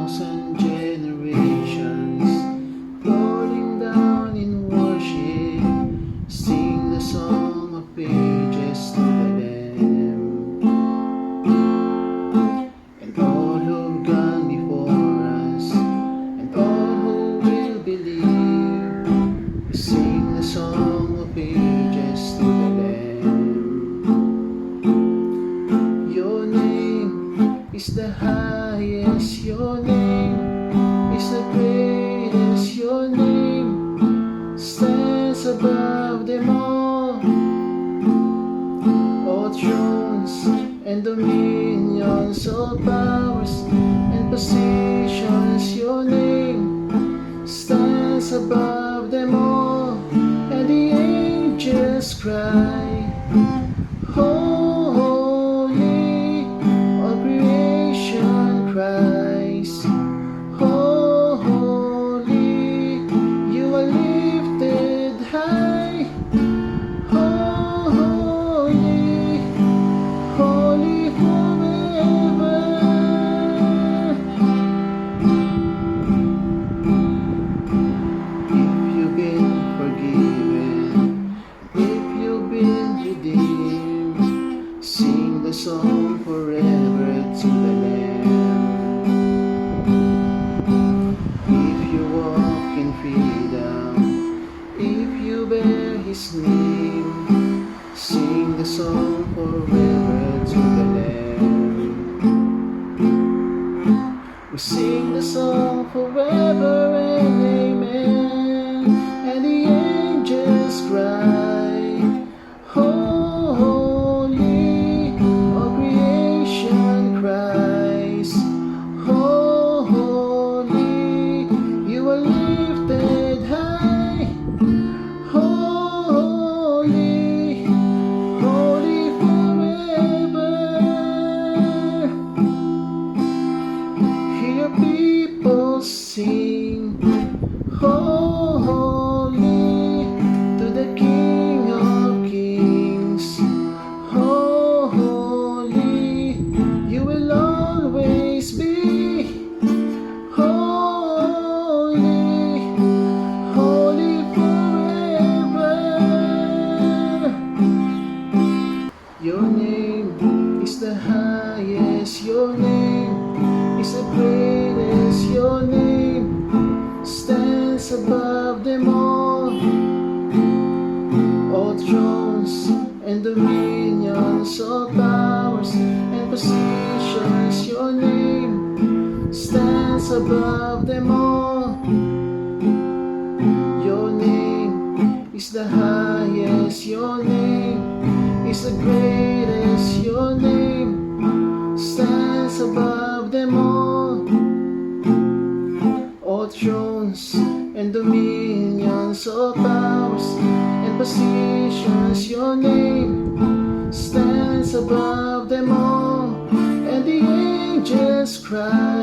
thousand generations falling down in worship, sing the song of ages to the Lamb. And all who've gone before us, and all who will believe, sing the song of ages to the Lamb. Your name is the highest, your name is the greatest, your name stands above them all. All thrones and dominions, all powers and positions, your name stands above them all. And the angels cry, holy, all creation cries, holy, you are lifted high, holy, holy forever. If you've been forgiven, if you've been redeemed, sing the song forever to the Lamb. If you walk in freedom, if you bear His name, sing the song forever to the Lamb. We sing the song forever and amen. And the angels cry, holy, all creation cries, holy, you are lifted high, holy, holy forever. Hear people sing, holy, to the King of Kings, holy, you will always be, holy, holy forever. Your name is the highest, your name is the greatest, your name stands above them all. All thrones and dominions, all powers and positions, your name stands above them all. Your name is the highest, your name is the greatest, your name stands above them all. All thrones and dominions, all powers and positions, your name stands above them all. And the angels cry,